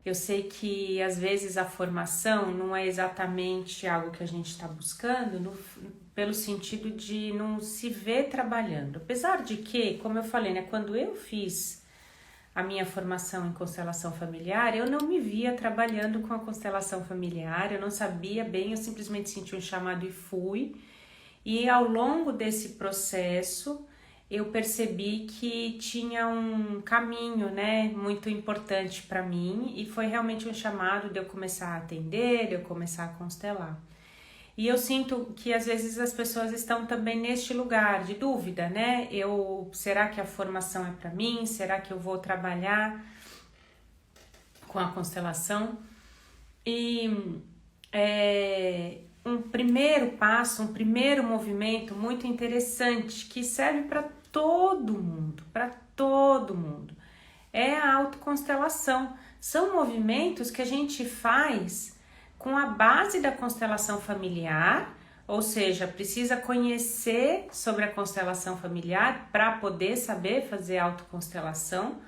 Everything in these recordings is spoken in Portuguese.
Eu sei que às vezes a formação não é exatamente algo que a gente está buscando, pelo sentido de não se ver trabalhando. Apesar de que, como eu falei, né, quando eu fiz a minha formação em constelação familiar, eu não me via trabalhando com a constelação familiar, eu não sabia bem, eu simplesmente senti um chamado e fui. E ao longo desse processo, eu percebi que tinha um caminho, né, muito importante para mim, e foi realmente um chamado de eu começar a atender, de eu começar a constelar. E eu sinto que às vezes as pessoas estão também neste lugar de dúvida, né? Será que a formação é para mim? Será que eu vou trabalhar com a constelação? E um primeiro passo, um primeiro movimento muito interessante que serve para todo mundo, é a autoconstelação. São movimentos que a gente faz com a base da constelação familiar, ou seja, precisa conhecer sobre a constelação familiar para poder saber fazer autoconstelação.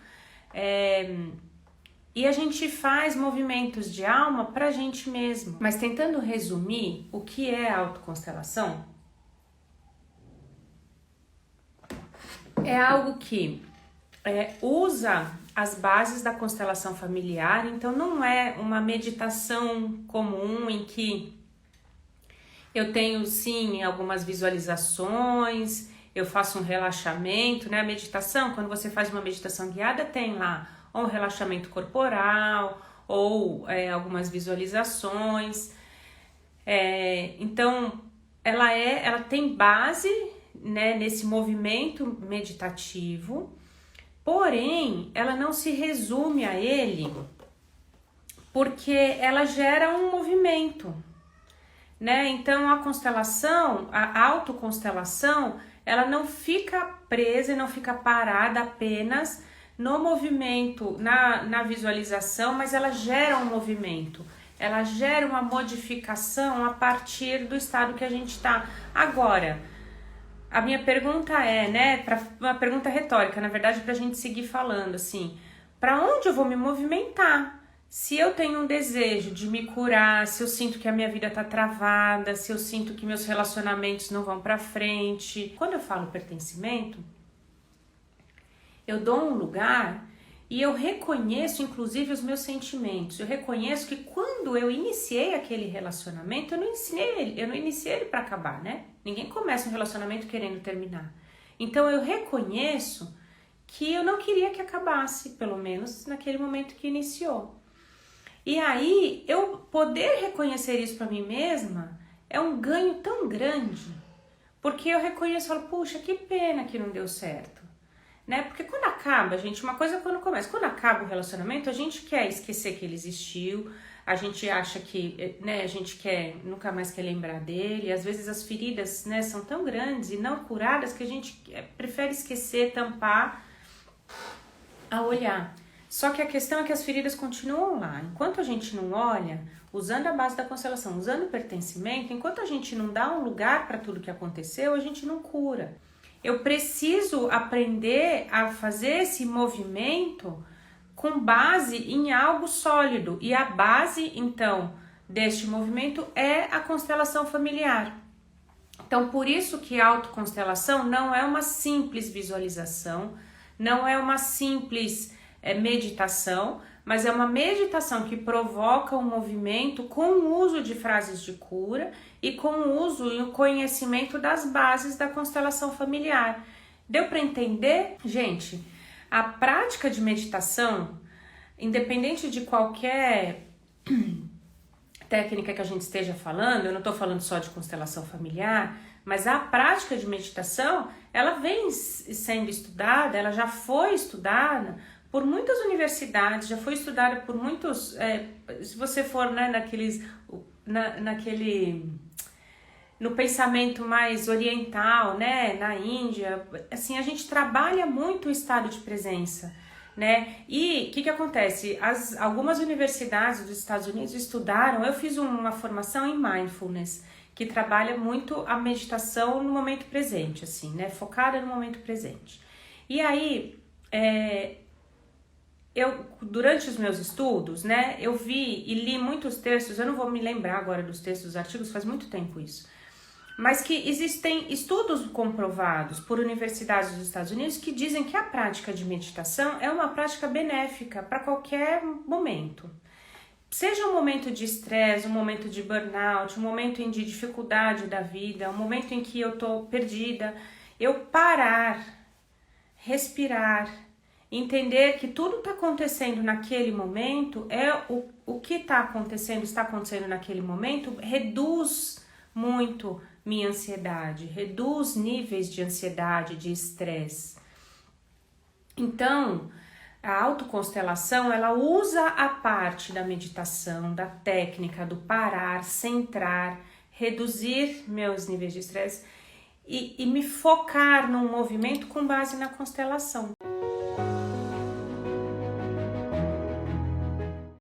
E a gente faz movimentos de alma para a gente mesmo. Mas tentando resumir o que é a autoconstelação, é algo que usa as bases da constelação familiar, então não é uma meditação comum em que eu tenho sim algumas visualizações, eu faço um relaxamento, né? A meditação, quando você faz uma meditação guiada, tem lá ou um relaxamento corporal ou algumas visualizações. Então ela tem base, né, nesse movimento meditativo, porém ela não se resume a ele, porque ela gera um movimento, né? Então a constelação, a autoconstelação, ela não fica presa e não fica parada apenas no movimento, na visualização, mas ela gera um movimento, ela gera uma modificação a partir do estado que a gente está. Agora, a minha pergunta é, né, uma pergunta retórica, na verdade, para a gente seguir falando, assim, para onde eu vou me movimentar? Se eu tenho um desejo de me curar, se eu sinto que a minha vida tá travada, se eu sinto que meus relacionamentos não vão para frente. Quando eu falo pertencimento, eu dou um lugar e eu reconheço, inclusive, os meus sentimentos. Eu reconheço que quando eu iniciei aquele relacionamento, eu não iniciei ele para acabar, né? Ninguém começa um relacionamento querendo terminar. Então eu reconheço que eu não queria que acabasse, pelo menos naquele momento que iniciou. E aí, eu poder reconhecer isso para mim mesma é um ganho tão grande, porque eu reconheço e falo, puxa, que pena que não deu certo, né? Porque quando acaba, gente, uma coisa é quando começa, quando acaba o relacionamento, a gente quer esquecer que ele existiu, a gente acha que, né, a gente nunca mais quer lembrar dele, às vezes as feridas, né, são tão grandes e não curadas que a gente prefere esquecer, tampar, a olhar. Só que a questão é que as feridas continuam lá. Enquanto a gente não olha, usando a base da constelação, usando o pertencimento, enquanto a gente não dá um lugar para tudo que aconteceu, a gente não cura. Eu preciso aprender a fazer esse movimento com base em algo sólido. E a base, então, deste movimento é a constelação familiar. Então, por isso que a autoconstelação não é uma simples visualização, não é uma simples meditação, mas é uma meditação que provoca um movimento com o uso de frases de cura e com o uso e o conhecimento das bases da constelação familiar. Deu para entender? Gente, a prática de meditação, independente de qualquer técnica que a gente esteja falando, eu não estou falando só de constelação familiar, mas a prática de meditação, ela vem sendo estudada, ela já foi estudada por muitas universidades, já foi estudada por muitos, se você for, né, no pensamento mais oriental, né, na Índia, assim, a gente trabalha muito o estado de presença, né, e o que acontece? Algumas universidades dos Estados Unidos estudaram, eu fiz uma formação em Mindfulness, que trabalha muito a meditação no momento presente, assim, né, focada no momento presente. E aí, durante os meus estudos, né, eu vi e li muitos textos, eu não vou me lembrar agora dos textos, dos artigos, faz muito tempo isso, mas que existem estudos comprovados por universidades dos Estados Unidos que dizem que a prática de meditação é uma prática benéfica para qualquer momento. Seja um momento de estresse, um momento de burnout, um momento de dificuldade da vida, um momento em que eu tô perdida, eu parar, respirar, entender que tudo está acontecendo naquele momento, o que está acontecendo naquele momento, reduz muito minha ansiedade, reduz níveis de ansiedade, de estresse. Então, a autoconstelação, ela usa a parte da meditação, da técnica, do parar, centrar, reduzir meus níveis de estresse e me focar num movimento com base na constelação.